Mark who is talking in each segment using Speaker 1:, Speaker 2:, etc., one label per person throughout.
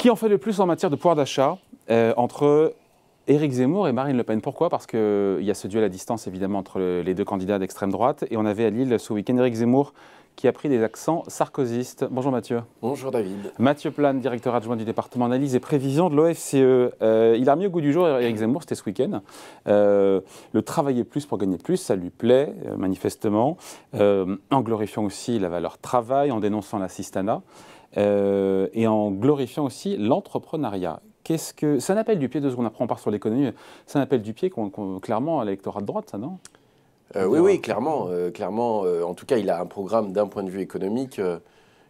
Speaker 1: Qui en fait le plus en matière de pouvoir d'achat entre Éric Zemmour et Marine Le Pen? Pourquoi? Parce qu'il y a ce duel à distance évidemment entre les deux candidats d'extrême droite. Et on avait à Lille ce week-end Éric Zemmour qui a pris des accents sarkozystes. Bonjour Mathieu.
Speaker 2: Bonjour David.
Speaker 1: Mathieu Plane, directeur adjoint du département analyse et prévision de l'OFCE. Il a remis au goût du jour Éric Zemmour, c'était ce week-end. Le travailler plus pour gagner plus, ça lui plaît manifestement. En glorifiant aussi la valeur travail, en dénonçant l'assistanat. Et en glorifiant aussi l'entrepreneuriat. Qu'est-ce que c'est un appel du pied, 2 secondes après on part sur l'économie, c'est un appel du pied clairement à l'électorat de droite, ça, non?
Speaker 2: Oui, clairement. En tout cas, il a un programme d'un point de vue économique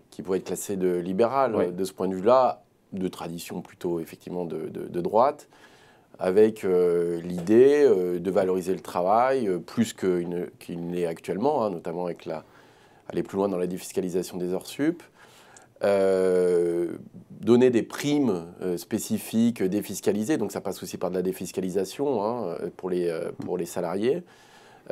Speaker 2: qui pourrait être classé de libéral.
Speaker 1: Oui.
Speaker 2: De ce point de vue-là, de tradition plutôt effectivement de droite, avec l'idée de valoriser le travail plus qu'il n'est actuellement, hein, notamment avec aller plus loin dans la défiscalisation des heures sup. Donner des primes spécifiques défiscalisées, donc ça passe aussi par de la défiscalisation hein, pour les salariés,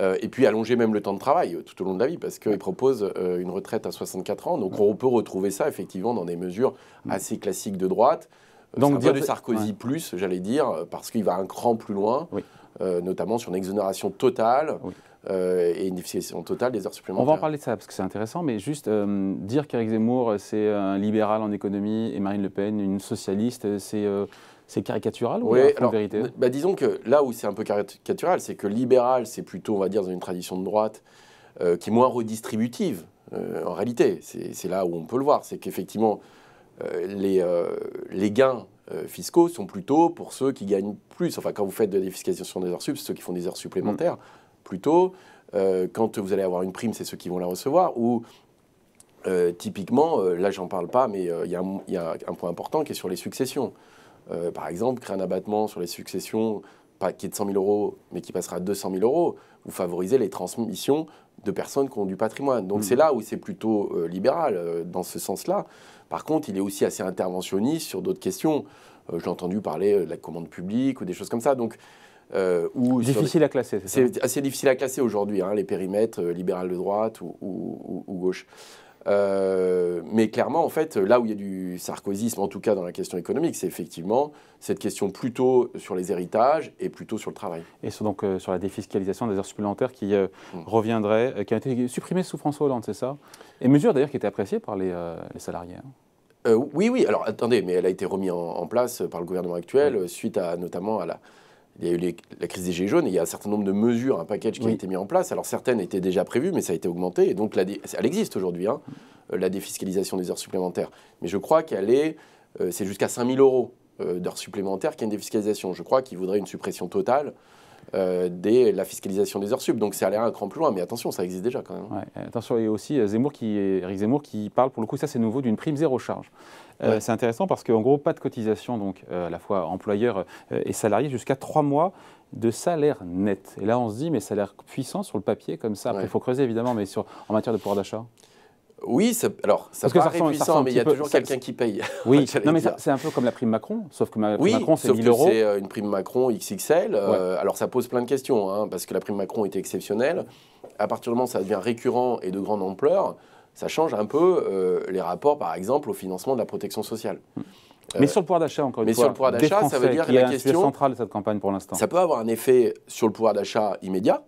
Speaker 2: et puis allonger même le temps de travail tout au long de la vie, parce qu'il propose une retraite à 64 ans, donc on peut retrouver ça effectivement dans des mesures assez classiques de droite. Donc dire du Sarkozy plus, j'allais dire, parce qu'il va un cran plus loin, oui. Notamment sur une exonération totale. Oui. Et une défiscalisation totale des heures supplémentaires.
Speaker 1: On va en parler de ça parce que c'est intéressant, mais juste dire qu'Éric Zemmour c'est un libéral en économie et Marine Le Pen une socialiste, c'est caricatural ou en vérité?
Speaker 2: Disons que là où c'est un peu caricatural, c'est que libéral, c'est plutôt, on va dire, dans une tradition de droite qui est moins redistributive. En réalité, c'est là où on peut le voir, c'est qu'effectivement les gains fiscaux sont plutôt pour ceux qui gagnent plus. Enfin, quand vous faites de la défiscalisation des heures sup, c'est ceux qui font des heures supplémentaires. Plutôt, quand vous allez avoir une prime, c'est ceux qui vont la recevoir. Ou typiquement, là j'en parle pas, mais il y a un point important qui est sur les successions. Par exemple, créer un abattement sur les successions qui est de 100 000 euros, mais qui passera à 200 000 euros, vous favorisez les transmissions de personnes qui ont du patrimoine. Donc c'est là où c'est plutôt libéral, dans ce sens-là. Par contre, il est aussi assez interventionniste sur d'autres questions. J'ai entendu parler de la commande publique ou des choses comme ça. Donc,
Speaker 1: difficile à classer,
Speaker 2: c'est assez difficile à classer aujourd'hui, hein, les périmètres libéral de droite ou gauche. Mais clairement, en fait, là où il y a du sarkozysme, en tout cas dans la question économique, c'est effectivement cette question plutôt sur les héritages et plutôt sur le travail.
Speaker 1: Et donc sur la défiscalisation des heures supplémentaires qui reviendrait, qui a été supprimée sous François Hollande, c'est ça? Et mesure d'ailleurs qui était appréciée par les salariés. Hein.
Speaker 2: Oui, alors attendez, mais elle a été remise en place par le gouvernement actuel suite notamment à il y a eu la crise des Gilets jaunes et il y a un certain nombre de mesures, un package qui a été mis en place. Alors certaines étaient déjà prévues, mais ça a été augmenté. Et donc elle existe aujourd'hui, hein, la défiscalisation des heures supplémentaires. Mais je crois c'est jusqu'à 5 000 euros d'heures supplémentaires qu'il y a une défiscalisation. Je crois qu'il vaudrait une suppression totale de la fiscalisation des heures sup. Donc ça allait un cran plus loin, mais attention, ça existe déjà quand même.
Speaker 1: Ouais, attention, il y a aussi Éric Zemmour qui parle, pour le coup, ça c'est nouveau, d'une prime zéro charge. C'est intéressant parce qu'en gros, pas de cotisation, donc à la fois employeur et salarié, jusqu'à 3 mois de salaire net. Et là, on se dit, mais ça a l'air puissant sur le papier, comme ça. Après, il faut creuser évidemment, mais en matière de pouvoir d'achat.
Speaker 2: Oui, alors ça paraît puissant, mais il y a toujours quelqu'un qui paye.
Speaker 1: Oui, non, mais c'est un peu comme la prime Macron, sauf que Macron, c'est 1 000 euros.
Speaker 2: C'est une prime Macron XXL. Alors ça pose plein de questions, hein, parce que la prime Macron était exceptionnelle. À partir du moment où ça devient récurrent et de grande ampleur, ça change un peu les rapports, par exemple, au financement de la protection sociale.
Speaker 1: Mais sur le pouvoir d'achat, encore une fois,
Speaker 2: sur le pouvoir d'achat, ça veut dire que la question
Speaker 1: centrale de cette campagne pour l'instant.
Speaker 2: Ça peut avoir un effet sur le pouvoir d'achat immédiat,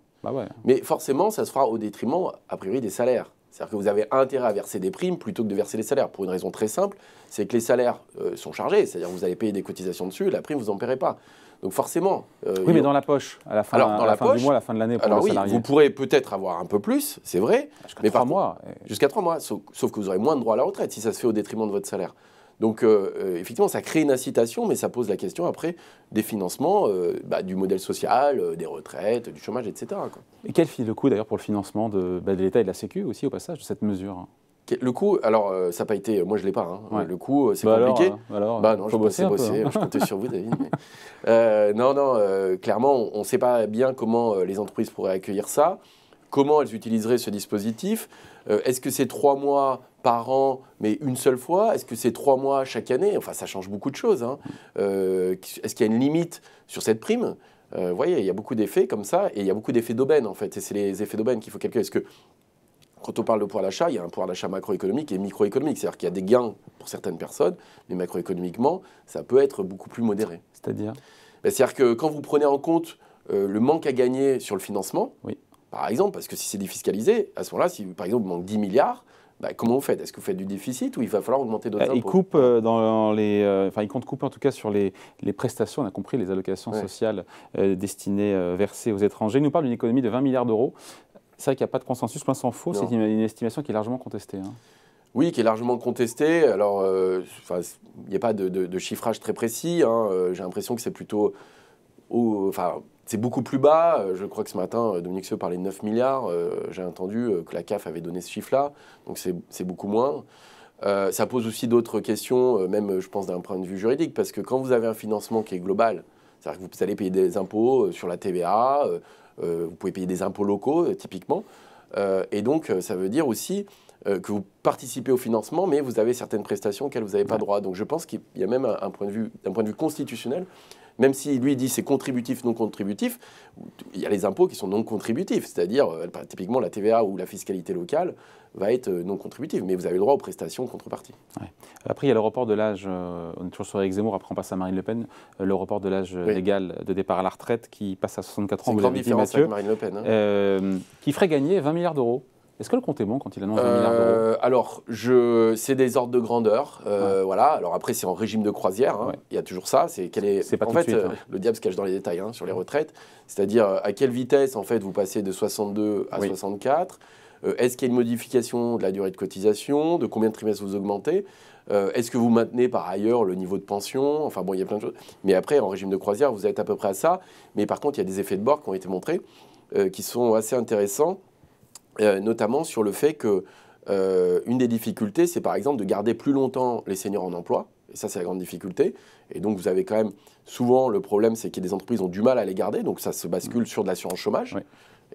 Speaker 2: mais forcément, ça se fera au détriment, a priori, des salaires. C'est-à-dire que vous avez intérêt à verser des primes plutôt que de verser les salaires, pour une raison très simple, c'est que les salaires sont chargés, c'est-à-dire que vous allez payer des cotisations dessus, et la prime, vous n'en paierez pas. Donc forcément...
Speaker 1: oui, mais dans la poche, à la fin, du mois, à la fin de l'année, pour le salarié.
Speaker 2: Vous pourrez peut-être avoir un peu plus, c'est vrai.
Speaker 1: Jusqu'à 3 mois.
Speaker 2: Jusqu'à 3 mois, sauf que vous aurez moins de droits à la retraite si ça se fait au détriment de votre salaire. Donc effectivement, ça crée une incitation, mais ça pose la question après des financements du modèle social, des retraites, du chômage, etc. Quoi.
Speaker 1: Et quel file le coût d'ailleurs pour le financement de l'État et de la Sécu aussi au passage de cette mesure?
Speaker 2: Le coût, alors ça n'a pas été, moi je ne l'ai pas, hein. Le coût c'est compliqué.
Speaker 1: Alors,
Speaker 2: non, je bosser, je comptais sur vous David. Mais... clairement on ne sait pas bien comment les entreprises pourraient accueillir ça, comment elles utiliseraient ce dispositif. Est-ce que c'est 3 mois par an, mais une seule fois? Est-ce que c'est 3 mois chaque année? Enfin, ça change beaucoup de choses. Hein. Est-ce qu'il y a une limite sur cette prime? Vous voyez, il y a beaucoup d'effets comme ça, et il y a beaucoup d'effets d'aubaine, en fait. Et c'est les effets d'aubaine qu'il faut calculer. Est-ce que quand on parle de pouvoir d'achat, il y a un pouvoir d'achat macroéconomique et microéconomique. C'est-à-dire qu'il y a des gains pour certaines personnes, mais macroéconomiquement, ça peut être beaucoup plus modéré.
Speaker 1: C'est-à-dire?
Speaker 2: C'est-à-dire que quand vous prenez en compte le manque à gagner sur le financement, par exemple, parce que si c'est défiscalisé, à ce moment-là, si par exemple il manque 10 milliards, comment vous faites? Est-ce que vous faites du déficit ou il va falloir augmenter d'autres impôts?
Speaker 1: Il coupe il compte couper en tout cas sur les prestations, on a compris, les allocations sociales destinées, versées aux étrangers. Il nous parle d'une économie de 20 milliards d'euros. C'est vrai qu'il n'y a pas de consensus, point s'en faut, c'est une estimation qui est largement contestée. Hein.
Speaker 2: Oui, qui est largement contestée. Alors, il n'y a pas de chiffrage très précis. Hein. J'ai l'impression que c'est plutôt... c'est beaucoup plus bas. Je crois que ce matin, Dominique Seux parlait de 9 milliards. J'ai entendu que la CAF avait donné ce chiffre-là. Donc, c'est beaucoup moins. Ça pose aussi d'autres questions, même, je pense, d'un point de vue juridique. Parce que quand vous avez un financement qui est global, c'est-à-dire que vous allez payer des impôts sur la TVA, vous pouvez payer des impôts locaux, typiquement. Et donc, ça veut dire aussi que vous participez au financement, mais vous avez certaines prestations auxquelles vous n'avez pas droit. Donc, je pense qu'il y a même d'un point de vue constitutionnel, même si lui dit c'est contributif, non contributif, il y a les impôts qui sont non contributifs, c'est-à-dire typiquement la TVA ou la fiscalité locale va être non contributive, mais vous avez le droit aux prestations contrepartie.
Speaker 1: Ouais. Après, il y a le report de l'âge, on est toujours sur Éric Zemmour, après on passe à Marine Le Pen, le report de l'âge légal de départ à la retraite qui passe à 64 ans,
Speaker 2: c'est une grande différence avec Marine Le Pen. Hein.
Speaker 1: Qui ferait gagner 20 milliards d'euros. Est-ce que le compte est bon quand il annonce 20 milliards d'euros?
Speaker 2: Alors, c'est des ordres de grandeur. Voilà. Alors après, c'est en régime de croisière. Hein. Il y a toujours ça. C'est
Speaker 1: pas
Speaker 2: en
Speaker 1: tout
Speaker 2: fait,
Speaker 1: de suite, hein.
Speaker 2: Le diable se cache dans les détails sur les retraites. C'est-à-dire à quelle vitesse en fait vous passez de 62 à 64. Est-ce qu'il y a une modification de la durée de cotisation? De combien de trimestres vous augmentez? Est-ce que vous maintenez par ailleurs le niveau de pension? Enfin bon, il y a plein de choses. Mais après, en régime de croisière, vous êtes à peu près à ça. Mais par contre, il y a des effets de bord qui ont été montrés qui sont assez intéressants. Notamment sur le fait que une des difficultés, c'est par exemple de garder plus longtemps les seniors en emploi. Et ça, c'est la grande difficulté. Et donc, vous avez quand même souvent le problème, c'est que des entreprises ont du mal à les garder. Donc, ça se bascule sur de l'assurance chômage.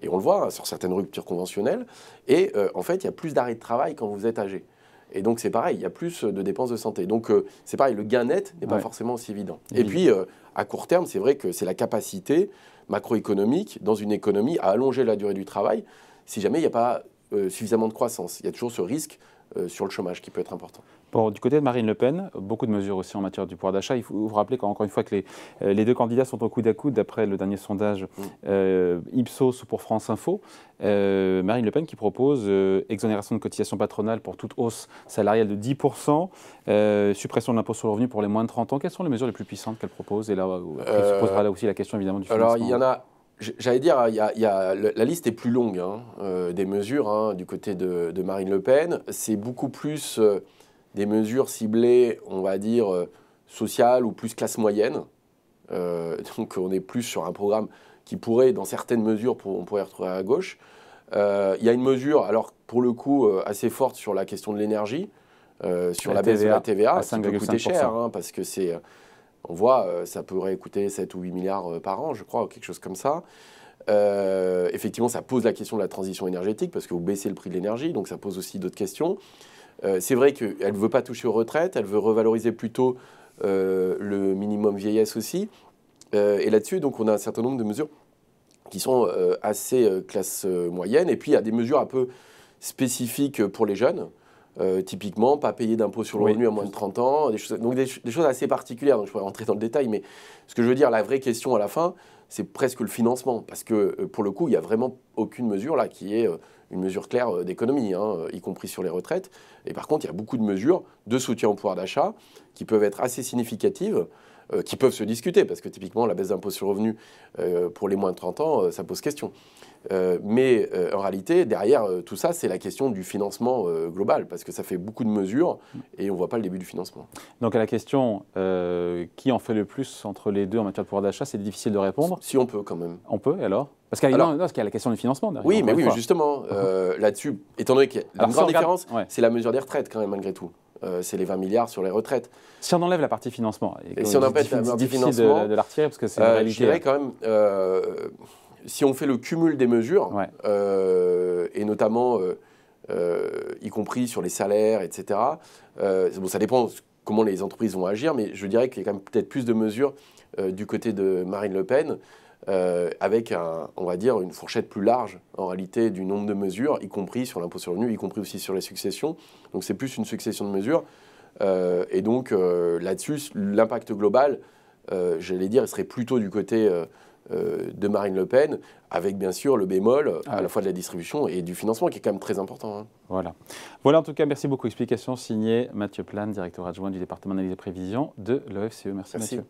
Speaker 2: Et on le voit sur certaines ruptures conventionnelles. Et en fait, il y a plus d'arrêts de travail quand vous êtes âgé. Et donc, c'est pareil, il y a plus de dépenses de santé. Donc, c'est pareil, le gain net n'est pas forcément aussi évident. Et puis, à court terme, c'est vrai que c'est la capacité macroéconomique dans une économie à allonger la durée du travail si jamais il n'y a pas suffisamment de croissance. Il y a toujours ce risque sur le chômage qui peut être important.
Speaker 1: Bon, du côté de Marine Le Pen, beaucoup de mesures aussi en matière du pouvoir d'achat. Il faut vous rappeler encore une fois que les deux candidats sont au coude à coude d'après le dernier sondage Ipsos pour France Info. Marine Le Pen qui propose exonération de cotisation patronale pour toute hausse salariale de 10%, suppression de l'impôt sur le revenu pour les moins de 30 ans. Quelles sont les mesures les plus puissantes qu'elle propose? Et là, elle se posera là aussi la question évidemment du financement.
Speaker 2: Alors, il y en a... J'allais dire, la liste est plus longue des mesures du côté de Marine Le Pen. C'est beaucoup plus des mesures ciblées, on va dire, sociales ou plus classe moyenne. Donc on est plus sur un programme qui pourrait, dans certaines mesures, on pourrait retrouver à gauche. Il y a une mesure, alors pour le coup, assez forte sur la question de l'énergie, sur la baisse de la TVA, qui peut coûter cher, parce que c'est... On voit, ça pourrait coûter 7 ou 8 milliards par an, je crois, ou quelque chose comme ça. Effectivement, ça pose la question de la transition énergétique, parce que vous baissez le prix de l'énergie, donc ça pose aussi d'autres questions. C'est vrai qu'elle ne veut pas toucher aux retraites, elle veut revaloriser plutôt le minimum vieillesse aussi. Et là-dessus, donc, on a un certain nombre de mesures qui sont assez classe moyenne. Et puis, il y a des mesures un peu spécifiques pour les jeunes. Typiquement, pas payer d'impôt sur le revenu à moins de 30 ans, des choses assez particulières, donc je pourrais rentrer dans le détail, mais ce que je veux dire, la vraie question à la fin, c'est presque le financement, parce que pour le coup, il n'y a vraiment aucune mesure là qui est une mesure claire d'économie, y compris sur les retraites, et par contre, il y a beaucoup de mesures de soutien au pouvoir d'achat qui peuvent être assez significatives, qui peuvent se discuter, parce que typiquement, la baisse d'impôt sur le revenu pour les moins de 30 ans, ça pose question. Mais en réalité, derrière tout ça, c'est la question du financement global, parce que ça fait beaucoup de mesures et on ne voit pas le début du financement.
Speaker 1: Donc à la question qui en fait le plus entre les deux en matière de pouvoir d'achat, c'est difficile de répondre.
Speaker 2: Si on peut quand même.
Speaker 1: On peut, et alors? Parce qu'il y a la question du financement derrière.
Speaker 2: Oui, mais oui, justement, là-dessus, étant donné qu'il y a une grande différence, c'est la mesure des retraites quand même, malgré tout. C'est les 20 milliards sur les retraites.
Speaker 1: Si on enlève la partie financement,
Speaker 2: et si on enlève la partie financement,
Speaker 1: de la retirer, parce que c'est une réalité.
Speaker 2: Je dirais quand même... si on fait le cumul des mesures, et notamment, y compris sur les salaires, etc., bon, ça dépend comment les entreprises vont agir, mais je dirais qu'il y a quand même peut-être plus de mesures du côté de Marine Le Pen, avec, on va dire, une fourchette plus large, en réalité, du nombre de mesures, y compris sur l'impôt sur le revenu, y compris aussi sur les successions. Donc c'est plus une succession de mesures. Et donc là-dessus, l'impact global, j'allais dire, il serait plutôt du côté de Marine Le Pen, avec bien sûr le bémol à la fois de la distribution et du financement, qui est quand même très important. Hein.
Speaker 1: Voilà, en tout cas, merci beaucoup. Explication signée Mathieu Plane, directeur adjoint du département d'analyse et prévision de l'OFCE. Merci Mathieu.